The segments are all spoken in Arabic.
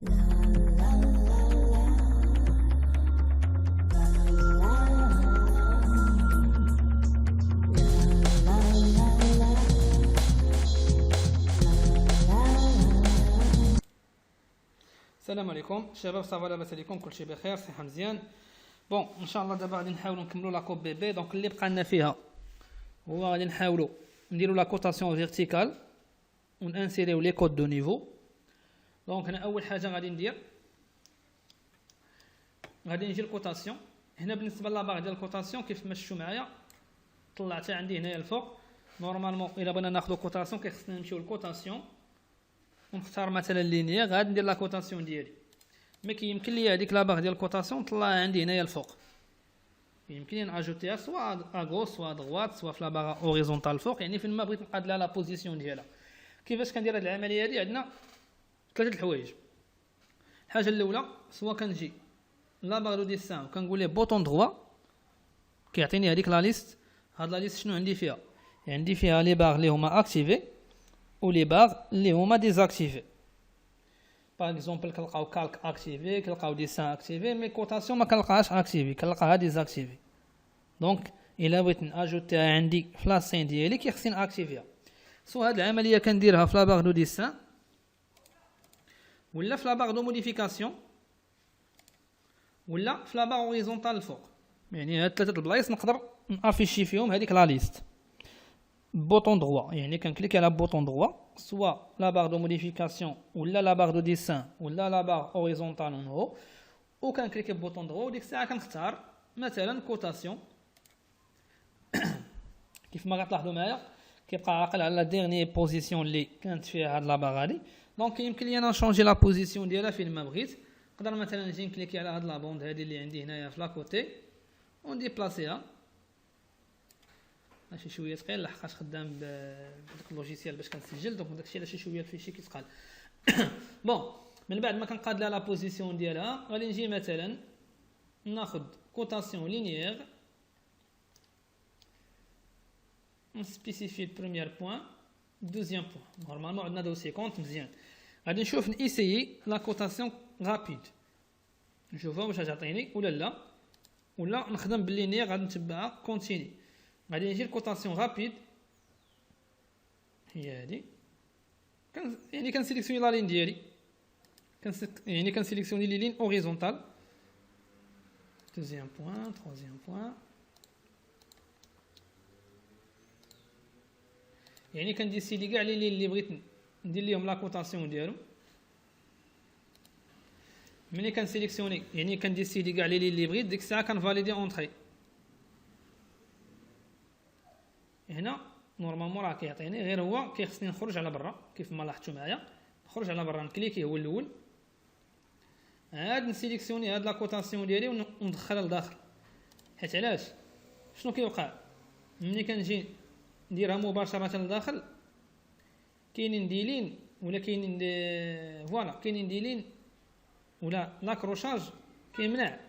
السلام عليكم شباب، صافا لاباس عليكم؟ كلشي بخير، صحه مزيان. بون ان شاء الله دابا غادي نحاولوا نكملوا لا كوب بي بي. دونك اللي بقى لنا فيها هو غادي نحاولوا نديروا لا كوتاسيون فيرتيكال ونانسيريو لي كود دو نيفو. دونك هنا اول حاجه غادي ندير، غادي نجي الكوتاسيون. هنا بالنسبه لاباغ ديال الكوتاسيون كيف ما شفتوا معايا طلعتها عندي هنايا الفوق. نورمالمون الا بغينا ناخذ كوتاسيون كيخصنا نمشيو للكوتاسيون ونختار مثلا لينيير، غادي ندير لا كوتاسيون ديالي. ما كيمكن لي هذيك لاباغ ديال الكوتاسيون طلعها عندي هنايا الفوق، يمكن لي ناجوتيها سوا اغوش سوا دغوات سوا في لاباغ اوريزونتال الفوق، يعني فين ما بغيت نقاد لها لا بوزيسيون ديالها. كيفاش كندير هذه العمليه هذه؟ عندنا ثلاثه الحوايج. الحاجه الاولى سوا كنجي لاباغ دو ديسان وكنقول ليه بوطون دغوا، كيعطيني هذيك لا ليست. هاد لا ليست شنو عندي فيها؟ عندي فيها لي باغ اللي هما اكتيفي و لي باغ اللي هما ديزاكتيفي. باغ اكزومبل كنلقاو كالك اكتيفي، كنلقاو ديسان اكتيفي، مي كوتاسيون ما كنلقاهاش اكتيفي، كنلقاها ديزاكتيفي. دونك الا بغيت ناجوتيها عندي في لاسين ديالي كيخصني ناكتيفيها. سو هاد العمليه كنديرها في لاباغ دو ديسان ولا في لاباغ دو موديفيكاسيون ولا في لاباغ اوريزونتال الفوق. يعني هاد ثلاثه البلايص نقدر نافيشي فيهم هذيك لا ليست. بوطون دغوا يعني كنكليكي على بوطون دغوا سوا لا باغ دو موديفيكاسيون ولا لا باغ دو ديسان ولا لا باغ اوريزونتال اون هو، وكنكليكي بوطون دغوا وديك الساعه كنختار مثلا كوتاسيون. كيف ما غتلاحظوا معايا كيبقى عاقل على لا ديرني بوزيسيون اللي كانت فيها هاد لا باغ هادي. دونك يمكن لي انا نشونجي لا بوزيسيون ديالها فين ما بغيت. نقدر مثلا نجي نكليكي على هاد لا بوند هادي اللي عندي هنايا في لاكوتي ونديبلاسيها. ماشي شويه ثقيل لحقاش خدام بداك اللوجيسيال باش كنسجل، دونك داكشي علاش شويه الفيشي كيتقال. بون من بعد ما كنقاد لها لا بوزيسيون ديالها غادي نجي مثلا ناخذ كوتاسيون لينيير نسبيسيفي البروميير بوين دوزيام بوين. نورمالمون عندنا دوسي كونت مزيان. غادي نشوف نيسيي لا كوتاسيون غابيد نشوفها واش غتعطيني ولا لا، ولا نخدم باللينيير غادي نتبعها كونتيني. غادي نجي الكوتاسيون رابيد هي هادي، يعني كنسيليكسيوني لا لين ديالي، يعني كنسيليكسيوني لي لين اوريزونتال دوزيام بوين تروزيام بوين، يعني كنديسيدي كاع لي لين اللي بغيت ندير ليهم لا كوتاسيون ديالو. ملي كنسيليكسيوني يعني كنديسيدي كاع لي لين اللي بغيت، ديك الساعه كنفاليدي اونطري. هنا نورمالمون راه كيعطيني غير هو كيخصني نخرج على برا. كيف ما لاحظتوا معايا نخرج على برا نكليكي هو الاول، عاد نسيليكسيوني هاد لا كوتاسيون ديالي وندخلها لداخل. حيت علاش شنو كيوقع ملي كنجي نديرها مباشره لداخل؟ كاينين ديلين ولا كاينين فوالا كاينين ديلين ولا لاكروشاج كيمنع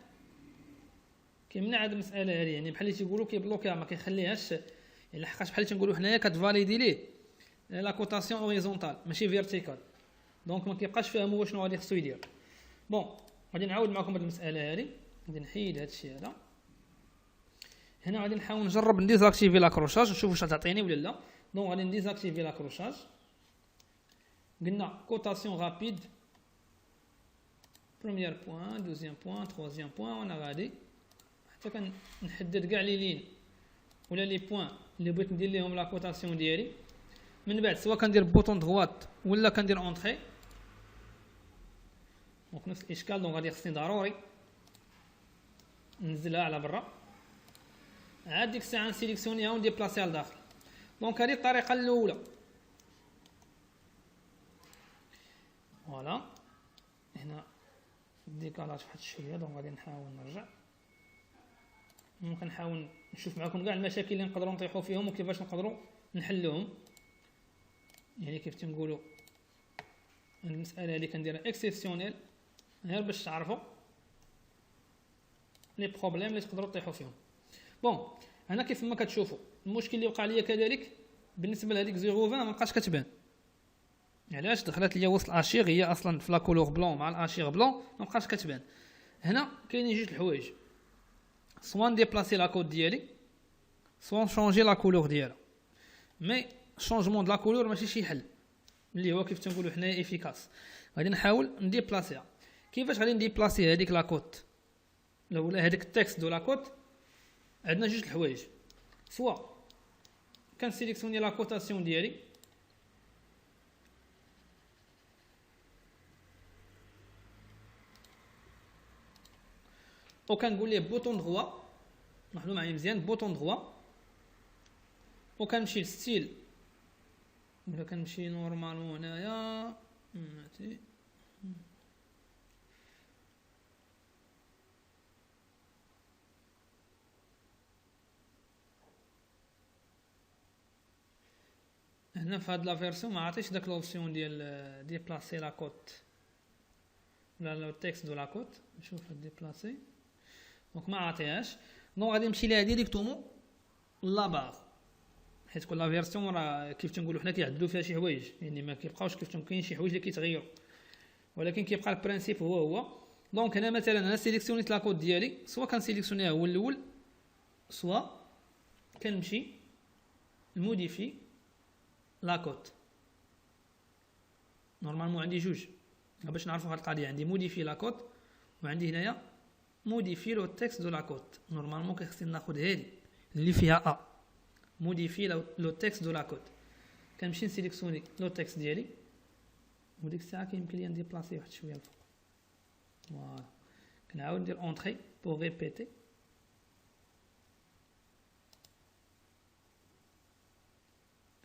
هاد المساله هذه. يعني بحال اللي تيقولوا كيبلوكيها ما كيخليهاش، لحقاش بحال اللي تنقولوا حنايا كتفاليدي ليه لا كوتاسيون اوريزونتال ماشي فيرتيكال، دونك ما كيبقاش فاهم هو شنو غادي خصو يدير. بون غادي نعاود معكم هاد المساله هذه. غادي نحيد هاد الشيء هذا. هنا غادي نحاول نجرب نديزاكتيفي لاكروشاج نشوف واش غتعطيني ولا لا. دونك غادي نديزاكتيفي لاكروشاج. قلنا كوتاسيون رابيد بروميير بوين دوزيام بوين تروزيام بوين، وانا غادي حتى كنحدد كاع لي لين ولا لي بوين اللي بغيت ندير لهم لا كوتاسيون ديالي. من بعد سواء كندير بوطون دغوات ولا كندير اونطري. دونك نفس الاشكال. دونك غادي خصني ضروري ننزلها على برا، عاد ديك الساعه نسيليكسيونيها ونديبلاسيها لداخل. دونك هذه الطريقه الاولى. فوالا هنا ديكالاج فواحد شويه. دونك غادي نحاول نرجع، ممكن نحاول نشوف معكم كاع المشاكل اللي نقدروا نطيحوا فيهم وكيفاش نقدروا نحلوهم. يعني كيف تنقولوا المساله اللي كنديرها اكسيبسيونيل غير باش تعرفوا لي بروبليم اللي تقدروا تطيحوا فيهم. بون هنا كيف ما كتشوفوا المشكل اللي وقع ليا كذلك بالنسبه لهذيك 0.20 ما بقاش كتبان. علاش دخلت ليا وسط الاشيغ هي اصلا في لا كولور بلون مع الاشيغ بلون ما بقاش كتبان. هنا كاينين جوج الحوايج، سوا نديبلاسي لا كود ديالي سوا نشونجي لا كولور ديالها. مي شونجمون د لا كولور ماشي شي حل اللي هو كيف تنقولوا حنايا افيكاس. غادي نحاول نديبلاسيها. كيفاش غادي نديبلاسي هذيك لا كوت ولا هذاك التكست دو لا كوت؟ عندنا جوج الحوايج، سوا كنسيليكسيوني لا كوتاسيون ديالي وكنقول ليه بوطون دغوا، لاحظوا معايا مزيان بوطون دغوا، وكنمشي للستيل ولا كنمشي نورمالمون هنايا ماشي هنا في هاد لا فيرسيون ما عطيش داك لوبسيون ديال ديبلاسي لا كوت ولا لو تكست دو لا كوت. نشوف هاد ديبلاسي دونك ما عطيهاش، دونك غادي نمشي ليها ديريكتومون لا باغ، حيت كل لا فيرسيون راه كيف تنقولوا حنا كيعدلوا فيها شي حوايج، يعني ما كيبقاوش كيف كاين شي حوايج اللي كيتغيروا ولكن كيبقى البرانسيپ هو. دونك هنا مثلا انا سيليكسيونيت لا كود ديالي، سوا كنسيليكسيونيها هو الاول سوا كنمشي الموديفي لا كوت. نورمالمون عندي جوج باش نعرفوا هاد القضيه، عندي موديفي لا كوت وعندي هنايا موديفي لو تكست دو لا كوت. نورمالمون كيخصني ناخذ هذه اللي فيها ا موديفي لو تكست دو لا كوت. كنمشي نسيليكسيوني لو تكست ديالي وديك الساعه كيمكن لي نديبلاسي واحد شويه الفوق. فوالا كنعاود ندير اونطري بور ريبيتي،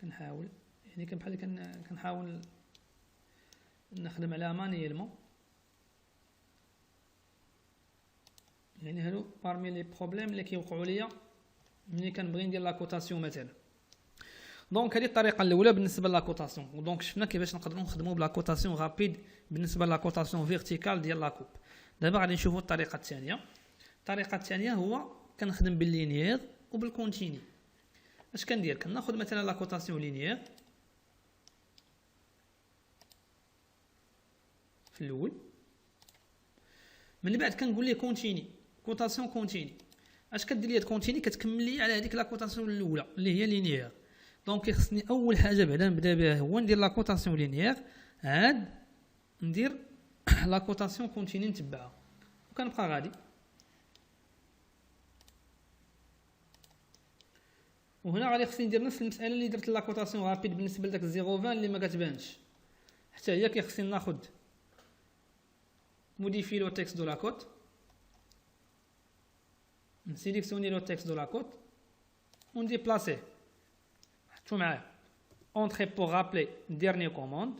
كنحاول يعني بحال كنحاول نخدم على مانييلمون. يعني هادو بارمي لي بروبليم اللي كيوقعوا ليا ملي كنبغي ندير لا كوتاسيون مثلا. دونك هذه الطريقه الاولى بالنسبه لا كوتاسيون. دونك شفنا كيفاش نقدروا نخدموا بلا كوتاسيون غابيد بالنسبه لا كوتاسيون فيرتيكال ديال لا كوب. دابا غادي نشوفوا الطريقه الثانيه. الطريقه الثانيه هو كنخدم باللينيير وبالكونتيني. اش كندير؟ كناخذ مثلا لا كوتاسيون لينيير في الاول، من بعد كنقول ليه كونتيني كوتاسيون كونتيني. اش كدير لي كونتيني؟ كتكمل لي على هذيك لا كوتاسيون الاولى اللي هي لينيير. دونك خصني اول حاجه بعدا نبدا بها هو ندير لا كوتاسيون لينيير، عاد ندير لا كوتاسيون كونتيني نتبعها وكنبقى غادي. وهنا غادي خصني ندير نفس المساله اللي درت لا كوتاسيون رابيد بالنسبه لذاك 0.20 اللي ما كتبانش، حتى هي كيخصني ناخذ موديفي لو تكست دو لا كوت، نسيليكسيوني لو تكست دو لا كوت ونديبلاسيه. حطوا معايا اونطري بور رابلي ديرني كوموند،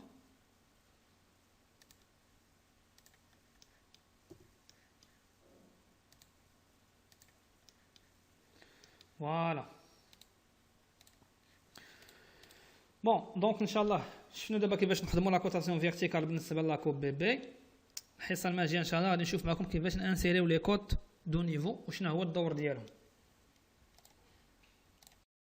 فوالا. بون دونك ان شاء الله شفنا دابا كيفاش نخدموا لا كوتاسيون فيرتيكال بالنسبه لا كوب بي بي. الحصه الماجيه ان شاء الله غادي نشوف معكم كيفاش نانسيريو لي كوت دو نيفو وشنو هو الدور ديالهم.